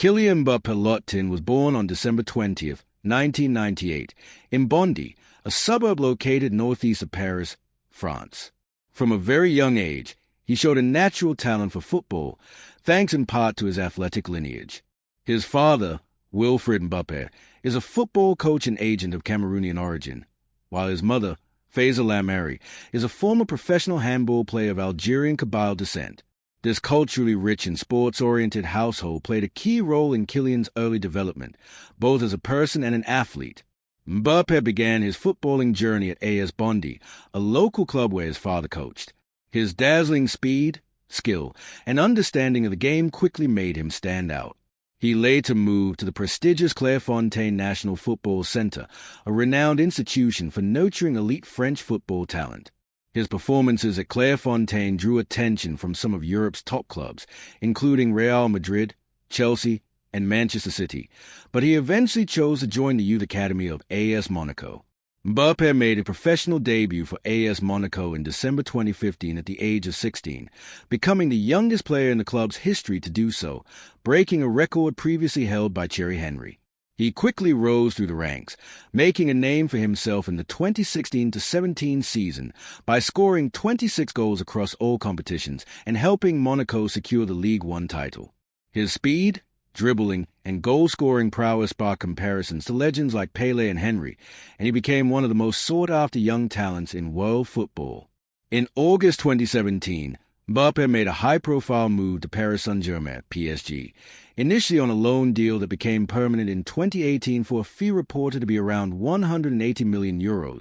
Kylian mbappé was born on December 20th, 1998, in Bondy, a suburb located northeast of Paris, France. From a very young age, he showed a natural talent for football, thanks in part to his athletic lineage. His father, Wilfried Mbappé, is a football coach and agent of Cameroonian origin, while his mother, Faiza Lamari, is a former professional handball player of Algerian Kabyle descent. This culturally rich and sports-oriented household played a key role in Kylian's early development, both as a person and an athlete. Mbappé began his footballing journey at AS Bondy, a local club where his father coached. His dazzling speed, skill, and understanding of the game quickly made him stand out. He later moved to the prestigious Clairefontaine National Football Centre, a renowned institution for nurturing elite French football talent. His performances at Clairefontaine drew attention from some of Europe's top clubs, including Real Madrid, Chelsea, and Manchester City, but he eventually chose to join the youth academy of AS Monaco. Mbappé made a professional debut for AS Monaco in December 2015 at the age of 16, becoming the youngest player in the club's history to do so, breaking a record previously held by Thierry Henry. He quickly rose through the ranks, making a name for himself in the 2016-17 season by scoring 26 goals across all competitions and helping Monaco secure the Ligue 1 title. His speed, dribbling, and goal-scoring prowess sparked comparisons to legends like Pelé and Henry, and he became one of the most sought-after young talents in world football. In August 2017, Mbappé made a high-profile move to Paris Saint-Germain, PSG, initially on a loan deal that became permanent in 2018 for a fee reported to be around €180 million,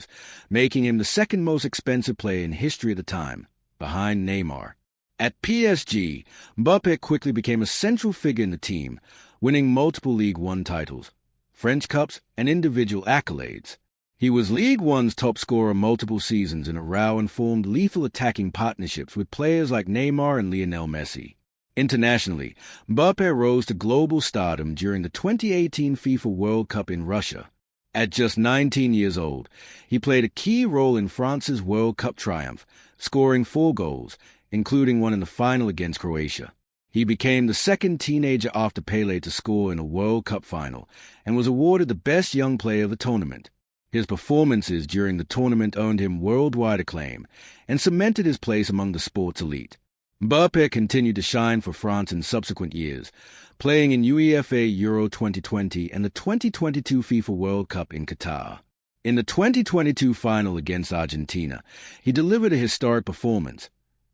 making him the second most expensive player in history at the time, behind Neymar. At PSG, Mbappé quickly became a central figure in the team, winning multiple Ligue 1 titles, French Cups, and individual accolades. He was Ligue 1's top scorer multiple seasons in a row and formed lethal attacking partnerships with players like Neymar and Lionel Messi. Internationally, Mbappé rose to global stardom during the 2018 FIFA World Cup in Russia. At just 19 years old, he played a key role in France's World Cup triumph, scoring 4 goals, including one in the final against Croatia. He became the second teenager after Pelé to score in a World Cup final and was awarded the best young player of the tournament. His performances during the tournament earned him worldwide acclaim and cemented his place among the sport's elite. Mbappé continued to shine for France in subsequent years, playing in UEFA Euro 2020 and the 2022 FIFA World Cup in Qatar. In the 2022 final against Argentina, he delivered a historic performance,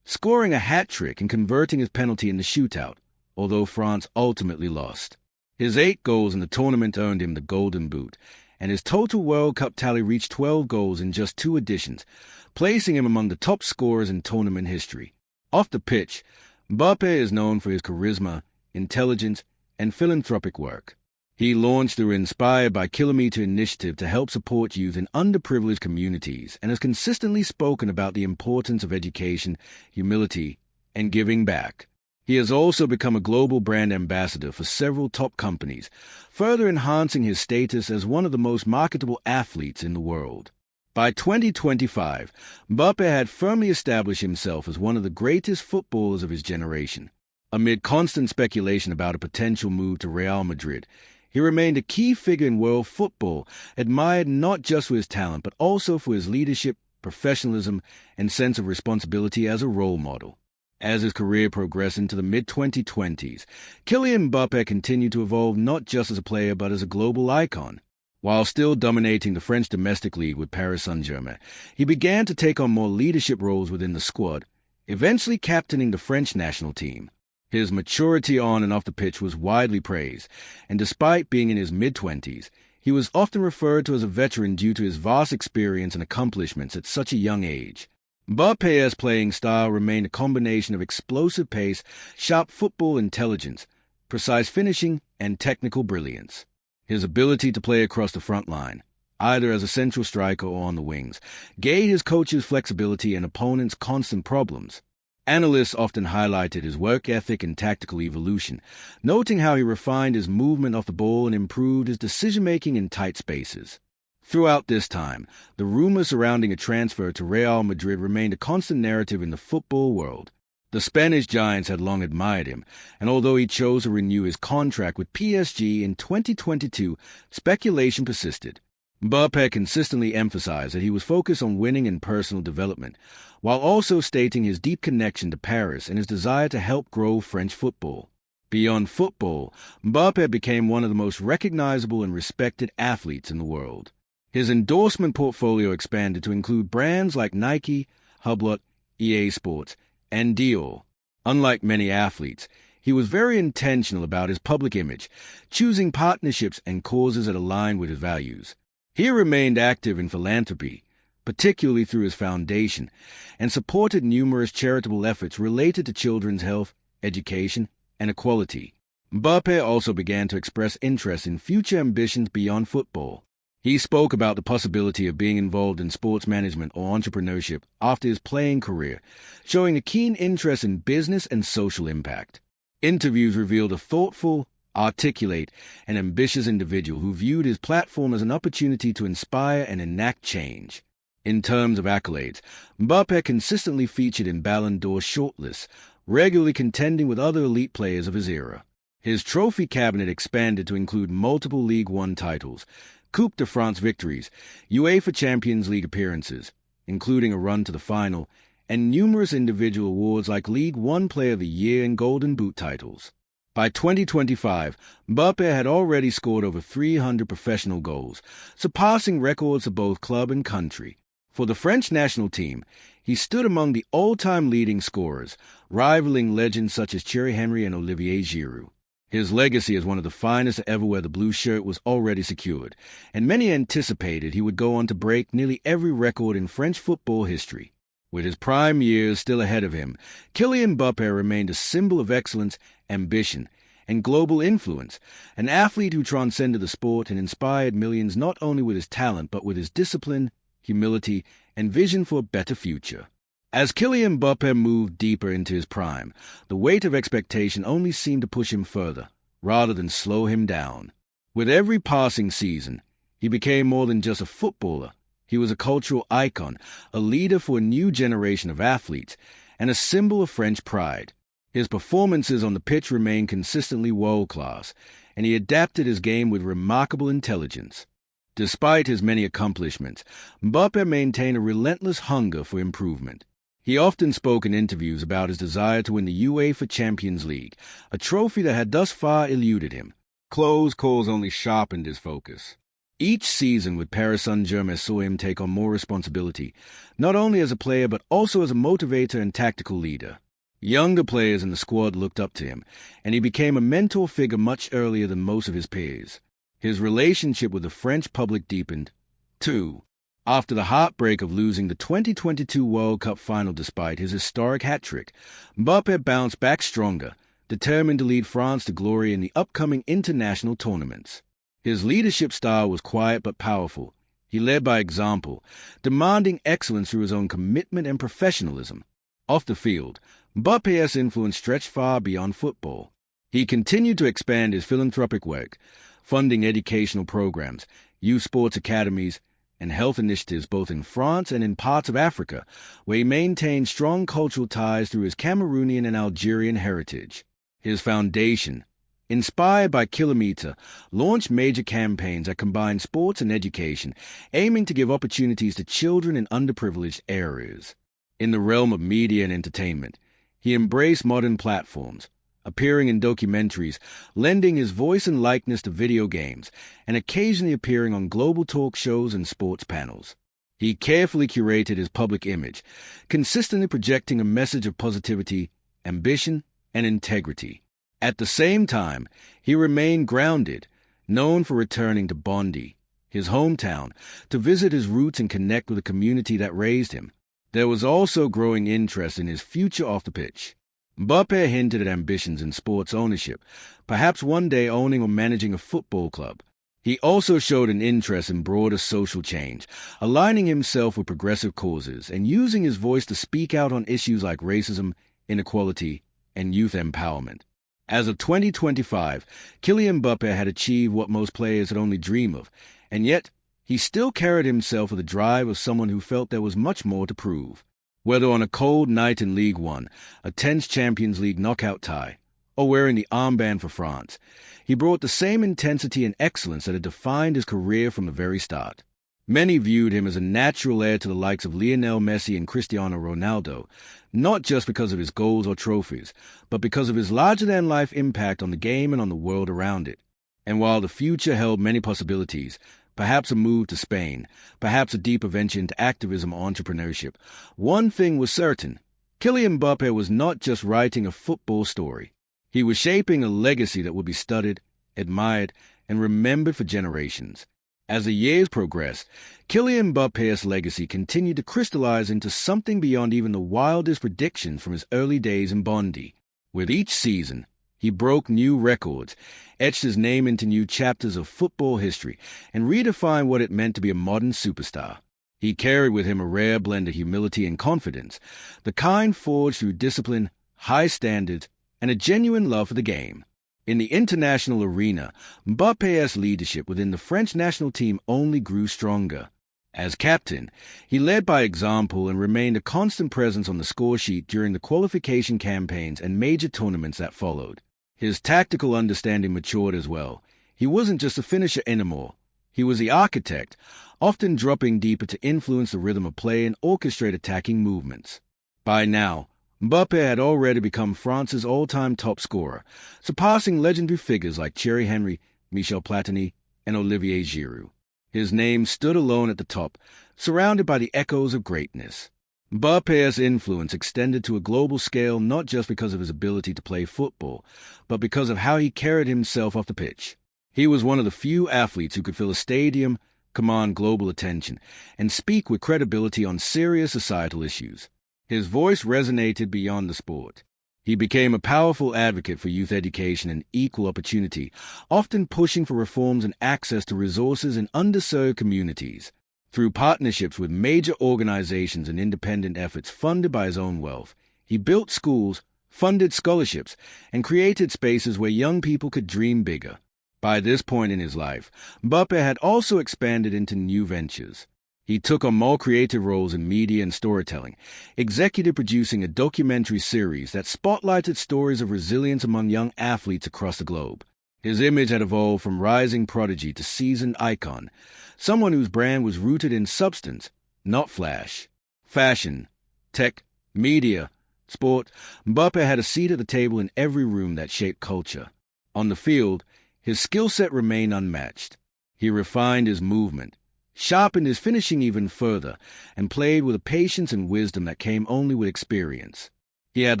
scoring a hat-trick and converting his penalty in the shootout, although France ultimately lost. His 8 goals in the tournament earned him the Golden Boot, and his total World Cup tally reached 12 goals in just 2 editions, placing him among the top scorers in tournament history. Off the pitch, Mbappé is known for his charisma, intelligence, and philanthropic work. He launched the Inspired by Kilometre initiative to help support youth in underprivileged communities and has consistently spoken about the importance of education, humility, and giving back. He has also become a global brand ambassador for several top companies, further enhancing his status as one of the most marketable athletes in the world. By 2025, Mbappé had firmly established himself as one of the greatest footballers of his generation. Amid constant speculation about a potential move to Real Madrid, he remained a key figure in world football, admired not just for his talent but also for his leadership, professionalism, and sense of responsibility as a role model. As his career progressed into the mid-2020s, Kylian Mbappé continued to evolve not just as a player but as a global icon. While still dominating the French domestic league with Paris Saint-Germain, he began to take on more leadership roles within the squad, eventually captaining the French national team. His maturity on and off the pitch was widely praised, and despite being in his mid-20s, he was often referred to as a veteran due to his vast experience and accomplishments at such a young age. Mbappé's playing style remained a combination of explosive pace, sharp football intelligence, precise finishing, and technical brilliance. His ability to play across the front line, either as a central striker or on the wings, gave his coach's flexibility and opponents constant problems. Analysts often highlighted his work ethic and tactical evolution, noting how he refined his movement off the ball and improved his decision-making in tight spaces. Throughout this time, the rumors surrounding a transfer to Real Madrid remained a constant narrative in the football world. The Spanish giants had long admired him, and although he chose to renew his contract with PSG in 2022, speculation persisted. Mbappé consistently emphasized that he was focused on winning and personal development, while also stating his deep connection to Paris and his desire to help grow French football. Beyond football, Mbappé became one of the most recognizable and respected athletes in the world. His endorsement portfolio expanded to include brands like Nike, Hublot, EA Sports, and Dior. Unlike many athletes, he was very intentional about his public image, choosing partnerships and causes that aligned with his values. He remained active in philanthropy, particularly through his foundation, and supported numerous charitable efforts related to children's health, education, and equality. Mbappé also began to express interest in future ambitions beyond football. He spoke about the possibility of being involved in sports management or entrepreneurship after his playing career, showing a keen interest in business and social impact. Interviews revealed a thoughtful, articulate, and ambitious individual who viewed his platform as an opportunity to inspire and enact change. In terms of accolades, Mbappé consistently featured in Ballon d'Or shortlists, regularly contending with other elite players of his era. His trophy cabinet expanded to include multiple Ligue 1 titles, Coupe de France victories, UEFA Champions League appearances, including a run to the final, and numerous individual awards like League 1 Player of the Year and Golden Boot titles. By 2025, Mbappé had already scored over 300 professional goals, surpassing records of both club and country. For the French national team, he stood among the all-time leading scorers, rivaling legends such as Thierry Henry and Olivier Giroud. His legacy as one of the finest to ever wear the blue shirt was already secured, and many anticipated he would go on to break nearly every record in French football history. With his prime years still ahead of him, Kylian Mbappé remained a symbol of excellence, ambition, and global influence, an athlete who transcended the sport and inspired millions not only with his talent but with his discipline, humility, and vision for a better future. As Kylian Mbappé moved deeper into his prime, the weight of expectation only seemed to push him further, rather than slow him down. With every passing season, he became more than just a footballer. He was a cultural icon, a leader for a new generation of athletes, and a symbol of French pride. His performances on the pitch remained consistently world-class, and he adapted his game with remarkable intelligence. Despite his many accomplishments, Mbappé maintained a relentless hunger for improvement. He often spoke in interviews about his desire to win the UEFA Champions League, a trophy that had thus far eluded him. Close calls only sharpened his focus. Each season with Paris Saint-Germain saw him take on more responsibility, not only as a player but also as a motivator and tactical leader. Younger players in the squad looked up to him, and he became a mentor figure much earlier than most of his peers. His relationship with the French public deepened, too. After the heartbreak of losing the 2022 World Cup final despite his historic hat-trick, Mbappé bounced back stronger, determined to lead France to glory in the upcoming international tournaments. His leadership style was quiet but powerful. He led by example, demanding excellence through his own commitment and professionalism. Off the field, Mbappé's influence stretched far beyond football. He continued to expand his philanthropic work, funding educational programs, youth sports academies, and health initiatives both in France and in parts of Africa, where he maintained strong cultural ties through his Cameroonian and Algerian heritage. His foundation, inspired by Kilometer, launched major campaigns that combined sports and education, aiming to give opportunities to children in underprivileged areas. In the realm of media and entertainment, he embraced modern platforms, appearing in documentaries, lending his voice and likeness to video games, and occasionally appearing on global talk shows and sports panels. He carefully curated his public image, consistently projecting a message of positivity, ambition, and integrity. At the same time, he remained grounded, known for returning to Bondy, his hometown, to visit his roots and connect with the community that raised him. There was also growing interest in his future off the pitch. Mbappé hinted at ambitions in sports ownership, perhaps one day owning or managing a football club. He also showed an interest in broader social change, aligning himself with progressive causes and using his voice to speak out on issues like racism, inequality, and youth empowerment. As of 2025, Kylian Mbappé had achieved what most players had only dreamed of, and yet he still carried himself with the drive of someone who felt there was much more to prove. Whether on a cold night in League One, a tense Champions League knockout tie, or wearing the armband for France, he brought the same intensity and excellence that had defined his career from the very start. Many viewed him as a natural heir to the likes of Lionel Messi and Cristiano Ronaldo, not just because of his goals or trophies, but because of his larger-than-life impact on the game and on the world around it. And while the future held many possibilities, perhaps a move to Spain, perhaps a deeper venture into activism or entrepreneurship, one thing was certain: Kylian Mbappé was not just writing a football story. He was shaping a legacy that would be studied, admired, and remembered for generations. As the years progressed, Kylian Mbappe's legacy continued to crystallize into something beyond even the wildest predictions from his early days in Bondy. With each season, he broke new records, etched his name into new chapters of football history, and redefined what it meant to be a modern superstar. He carried with him a rare blend of humility and confidence, the kind forged through discipline, high standards, and a genuine love for the game. In the international arena, Mbappe's leadership within the French national team only grew stronger. As captain, he led by example and remained a constant presence on the score sheet during the qualification campaigns and major tournaments that followed. His tactical understanding matured as well. He wasn't just a finisher anymore. He was the architect, often dropping deeper to influence the rhythm of play and orchestrate attacking movements. By now, Mbappé had already become France's all-time top scorer, surpassing legendary figures like Thierry Henry, Michel Platini, and Olivier Giroud. His name stood alone at the top, surrounded by the echoes of greatness. Mbappe's influence extended to a global scale not just because of his ability to play football, but because of how he carried himself off the pitch. He was one of the few athletes who could fill a stadium, command global attention, and speak with credibility on serious societal issues. His voice resonated beyond the sport. He became a powerful advocate for youth education and equal opportunity, often pushing for reforms and access to resources in underserved communities. Through partnerships with major organizations and independent efforts funded by his own wealth, he built schools, funded scholarships, and created spaces where young people could dream bigger. By this point in his life, Mbappé had also expanded into new ventures. He took on more creative roles in media and storytelling, executive producing a documentary series that spotlighted stories of resilience among young athletes across the globe. His image had evolved from rising prodigy to seasoned icon, someone whose brand was rooted in substance, not flash. Fashion, tech, media, sport, Mbappé had a seat at the table in every room that shaped culture. On the field, his skill set remained unmatched. He refined his movement, sharpened his finishing even further, and played with a patience and wisdom that came only with experience. He had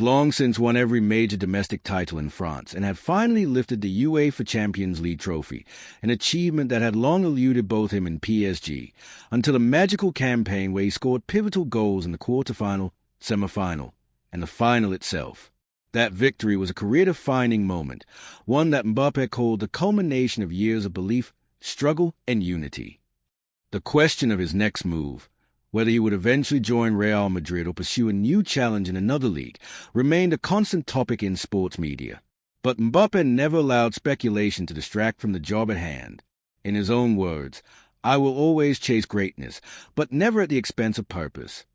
long since won every major domestic title in France and had finally lifted the UEFA Champions League trophy, an achievement that had long eluded both him and PSG, until a magical campaign where he scored pivotal goals in the quarterfinal, semi-final, and the final itself. That victory was a career-defining moment, one that Mbappé called the culmination of years of belief, struggle, and unity. The question of his next move, whether he would eventually join Real Madrid or pursue a new challenge in another league, remained a constant topic in sports media. But Mbappé never allowed speculation to distract from the job at hand. In his own words, "I will always chase greatness, but never at the expense of purpose."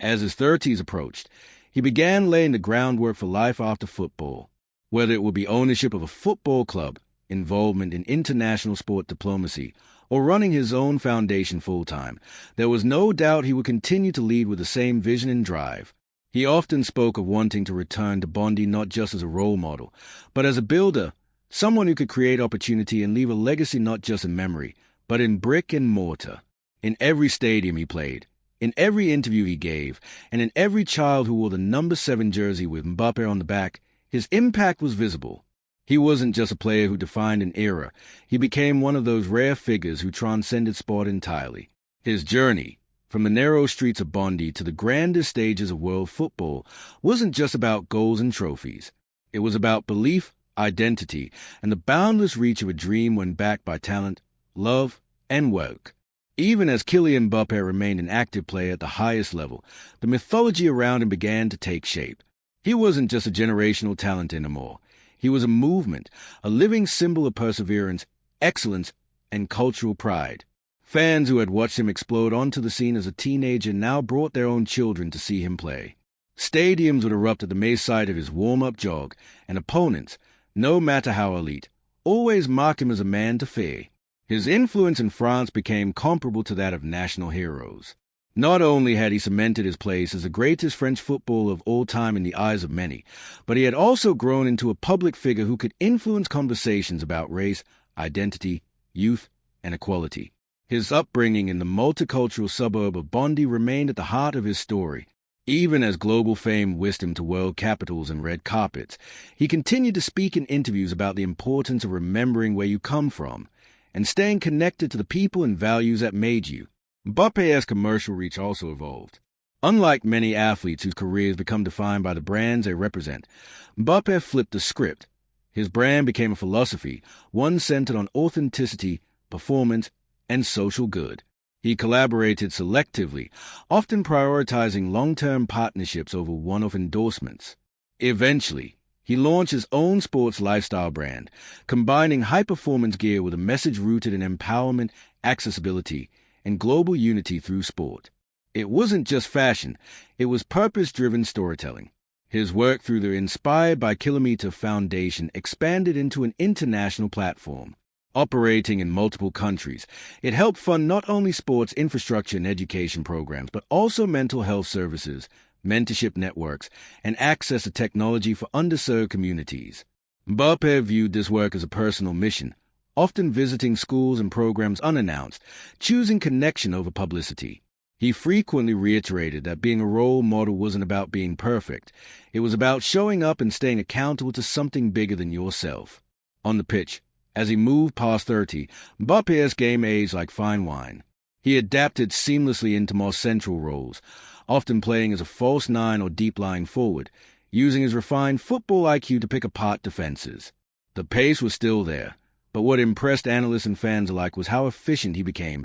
As his 30s approached, he began laying the groundwork for life after football. Whether it would be ownership of a football club, involvement in international sport diplomacy, or running his own foundation full-time, there was no doubt he would continue to lead with the same vision and drive. He often spoke of wanting to return to Bondy not just as a role model, but as a builder, someone who could create opportunity and leave a legacy not just in memory, but in brick and mortar. In every stadium he played, in every interview he gave, and in every child who wore the number 7 jersey with Mbappé on the back, his impact was visible. He wasn't just a player who defined an era. He became one of those rare figures who transcended sport entirely. His journey, from the narrow streets of Bondy to the grandest stages of world football, wasn't just about goals and trophies. It was about belief, identity, and the boundless reach of a dream when backed by talent, love, and work. Even as Kylian Mbappé remained an active player at the highest level, the mythology around him began to take shape. He wasn't just a generational talent anymore. He was a movement, a living symbol of perseverance, excellence, and cultural pride. Fans who had watched him explode onto the scene as a teenager now brought their own children to see him play. Stadiums would erupt at the mere sight of his warm-up jog, and opponents, no matter how elite, always mock him as a man to fear. His influence in France became comparable to that of national heroes. Not only had he cemented his place as the greatest French footballer of all time in the eyes of many, but he had also grown into a public figure who could influence conversations about race, identity, youth, and equality. His upbringing in the multicultural suburb of Bondy remained at the heart of his story. Even as global fame whisked him to world capitals and red carpets, he continued to speak in interviews about the importance of remembering where you come from and staying connected to the people and values that made you. Mbappe's commercial reach also evolved. Unlike many athletes whose careers become defined by the brands they represent, Mbappe flipped the script. His brand became a philosophy, one centered on authenticity, performance, and social good. He collaborated selectively, often prioritizing long-term partnerships over one-off endorsements. Eventually, he launched his own sports lifestyle brand, combining high-performance gear with a message rooted in empowerment, accessibility, and global unity through sport. It wasn't just fashion, it was purpose-driven storytelling. His work through the Inspired by Kilometer Foundation expanded into an international platform. Operating in multiple countries, it helped fund not only sports infrastructure and education programs, but also mental health services, mentorship networks, and access to technology for underserved communities. Mbappe viewed this work as a personal mission, often visiting schools and programs unannounced, choosing connection over publicity. He frequently reiterated that being a role model wasn't about being perfect. It was about showing up and staying accountable to something bigger than yourself. On the pitch, as he moved past 30, Mbappe's game aged like fine wine. He adapted seamlessly into more central roles, often playing as a false nine or deep-lying forward, using his refined football IQ to pick apart defenses. The pace was still there, but what impressed analysts and fans alike was how efficient he became.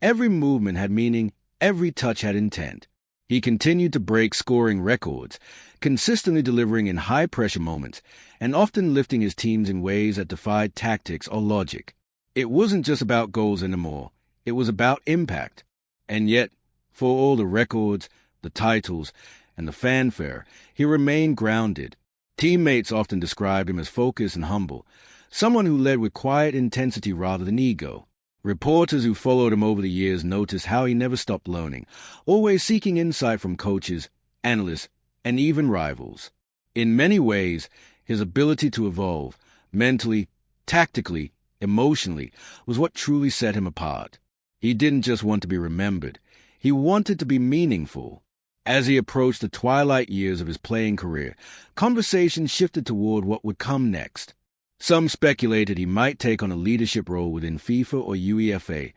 Every movement had meaning, every touch had intent. He continued to break scoring records, consistently delivering in high-pressure moments, and often lifting his teams in ways that defied tactics or logic. It wasn't just about goals anymore. It was about impact. And yet, for all the records, the titles, and the fanfare, he remained grounded. Teammates often described him as focused and humble, someone who led with quiet intensity rather than ego. Reporters who followed him over the years noticed how he never stopped learning, always seeking insight from coaches, analysts, and even rivals. In many ways, his ability to evolve, mentally, tactically, emotionally, was what truly set him apart. He didn't just want to be remembered. He wanted to be meaningful. As he approached the twilight years of his playing career, conversation shifted toward what would come next. Some speculated he might take on a leadership role within FIFA or UEFA.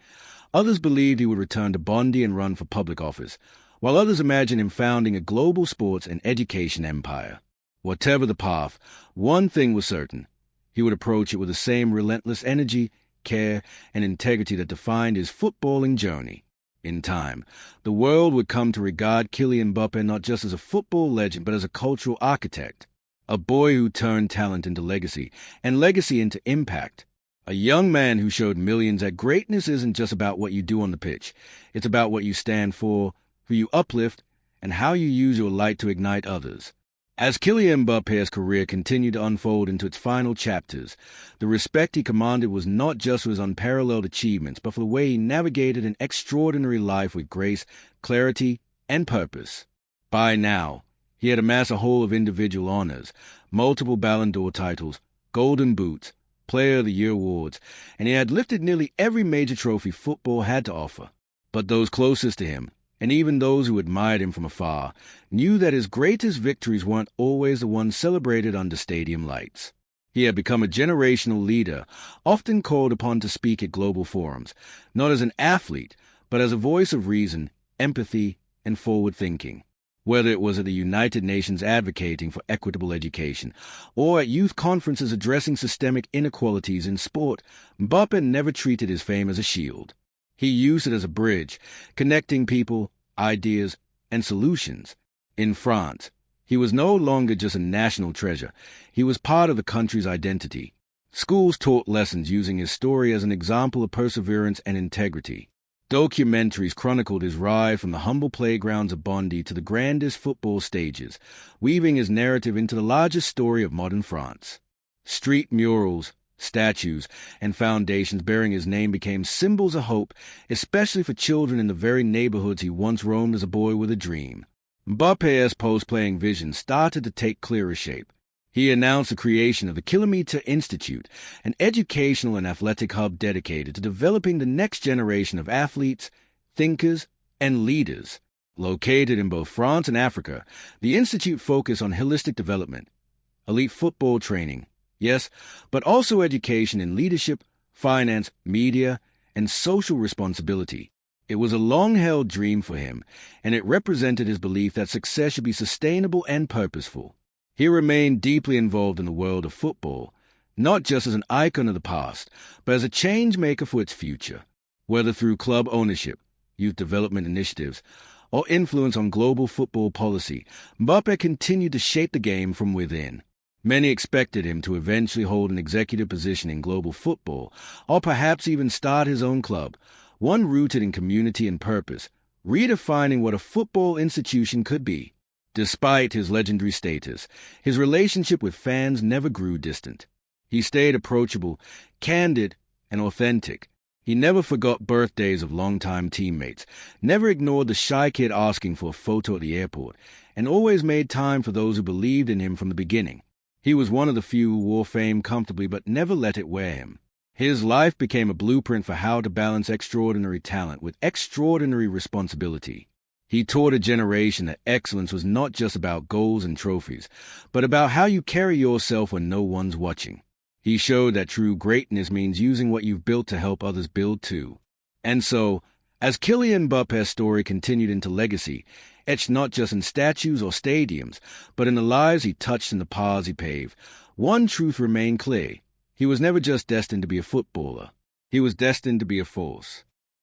Others believed he would return to Bondy and run for public office, while others imagined him founding a global sports and education empire. Whatever the path, one thing was certain. He would approach it with the same relentless energy, care, and integrity that defined his footballing journey. In time, the world would come to regard Kylian Mbappé not just as a football legend, but as a cultural architect. A boy who turned talent into legacy, and legacy into impact. A young man who showed millions that greatness isn't just about what you do on the pitch. It's about what you stand for, who you uplift, and how you use your light to ignite others. As Kylian Mbappe's career continued to unfold into its final chapters, the respect he commanded was not just for his unparalleled achievements, but for the way he navigated an extraordinary life with grace, clarity, and purpose. By now, he had amassed a whole of individual honors, multiple Ballon d'Or titles, Golden Boots, Player of the Year awards, and he had lifted nearly every major trophy football had to offer. But those closest to him, and even those who admired him from afar, knew that his greatest victories weren't always the ones celebrated under stadium lights. He had become a generational leader, often called upon to speak at global forums, not as an athlete, but as a voice of reason, empathy, and forward thinking. Whether it was at the United Nations advocating for equitable education, or at youth conferences addressing systemic inequalities in sport, Mbappe never treated his fame as a shield. He used it as a bridge, connecting people, ideas, and solutions. In France, he was no longer just a national treasure. He was part of the country's identity. Schools taught lessons using his story as an example of perseverance and integrity. Documentaries chronicled his ride from the humble playgrounds of Bondy to the grandest football stages, weaving his narrative into the largest story of modern France. Street murals, statues, and foundations bearing his name became symbols of hope, especially for children in the very neighborhoods he once roamed as a boy with a dream. Mbappe's post-playing vision started to take clearer shape. He announced the creation of the Kilometer Institute, an educational and athletic hub dedicated to developing the next generation of athletes, thinkers, and leaders. Located in both France and Africa, the institute focused on holistic development, elite football training, yes, but also education in leadership, finance, media, and social responsibility. It was a long-held dream for him, and it represented his belief that success should be sustainable and purposeful. He remained deeply involved in the world of football, not just as an icon of the past, but as a change-maker for its future. Whether through club ownership, youth development initiatives, or influence on global football policy, Mbappé continued to shape the game from within. Many expected him to eventually hold an executive position in global football, or perhaps even start his own club, one rooted in community and purpose, redefining what a football institution could be. Despite his legendary status, his relationship with fans never grew distant. He stayed approachable, candid, and authentic. He never forgot birthdays of longtime teammates, never ignored the shy kid asking for a photo at the airport, and always made time for those who believed in him from the beginning. He was one of the few who wore fame comfortably but never let it wear him. His life became a blueprint for how to balance extraordinary talent with extraordinary responsibility. He taught a generation that excellence was not just about goals and trophies, but about how you carry yourself when no one's watching. He showed that true greatness means using what you've built to help others build too. And so, as Kylian Mbappe's story continued into legacy, etched not just in statues or stadiums, but in the lives he touched and the paths he paved, one truth remained clear. He was never just destined to be a footballer. He was destined to be a force.